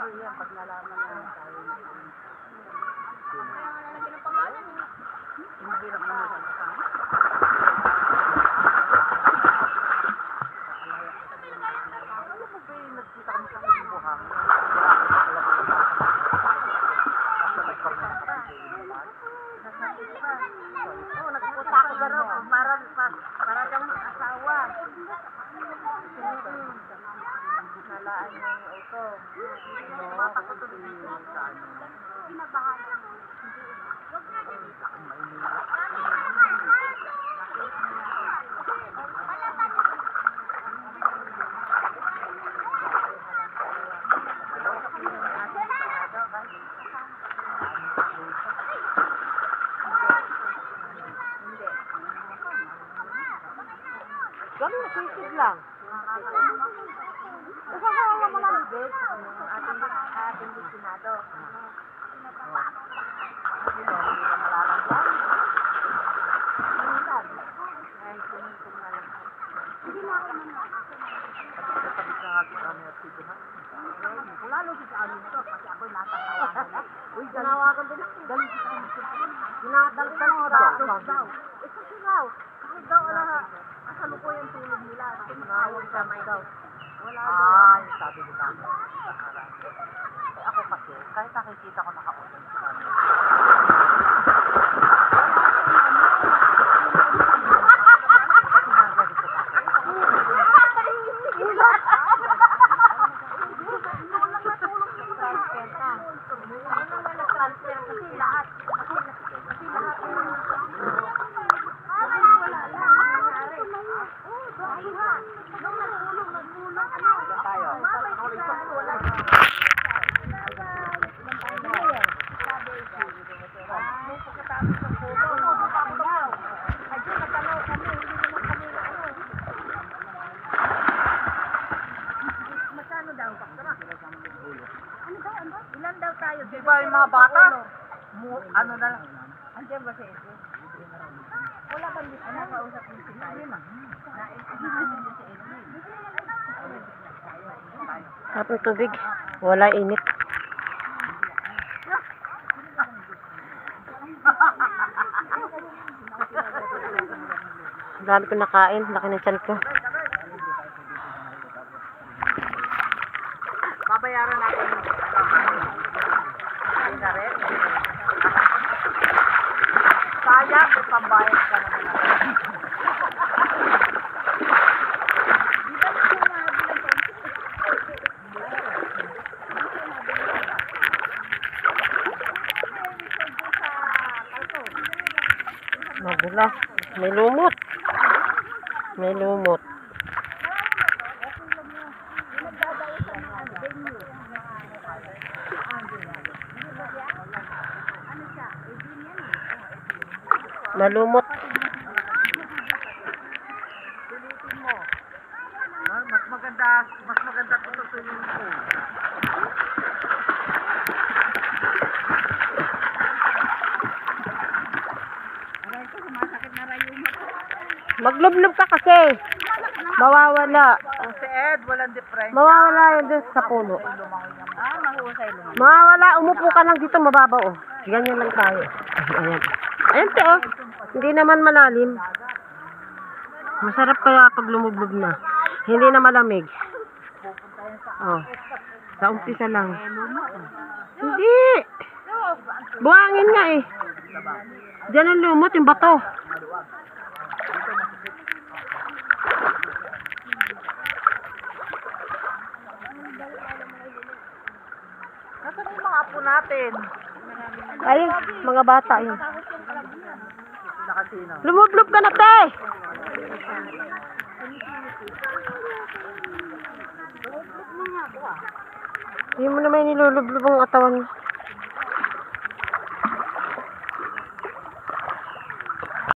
yan, pag nalaman na tayo na yun. Kaya nga lalagyan ng pangalan eh. Hindi lang naman sa kasama. Ano po ba yung nagkita kami sa buhang? Oo, nagpunta ako ba rin? Para kang asawa. Nalaan niya yung auto. Matakot ko din sa ano. Binabahala. Gano'n na sisig lang. Kasama mo lang bed sa ating destinado. Hindi na malalagyan. Ay, kunin na lang. Hindi na ako naman. Sabit na ating kami at sigahan. Lalo sa amin ito, kasi ako'y natatawagan na. Uy, ganawagan din ako. Galing sa amin. Ginadaltan mo daw. Kasi raw, kahit daw kasalukuyan tulog nila. Tumawag kami daw. Wala daw. Sabi ni kami. Ako kasi, kahit nakikita ko naka-open sa kami. Ilan daw tayo? Di ba yung mga bata? Ano na lang? Andiyan ba si Edwin? Wala kang dito. Ano kausap din si tayo? Naintindihan din si Edwin. Tapos tubig. Wala init. Ang dami ko nakain. Laki ng tiyan ko. Babayaran natin yung na rin. Sayang, may pambayad ka naman natin. Magulas. May lumot. May lumot. Malumot. Pilitin mo. Mas maganda ito sa swimming pool. Aray ko, sumasakit na rayuma ko. Maglublob ka kasi. Mawawala. Si Ed, walang diferensya. Mawawala yun dun sa puno. Mahusay lumayo. Mawawala. Umupo ka lang dito mababaw. Oh. Ganyan lang tayo. Ayan. Ayan to oh. Hindi naman malalim. Masarap kaya pag lumublob na. Hindi na malamig. Oh. Sa umpisa lang. Hindi. Buhangin nga eh. Diyan ang lumot, yung bato. Nasaan yung mga apo natin? Ay, mga bata yun. Nakasino? Lumublob ka na, te! Hindi mo naman nilulublob ang katawan mo.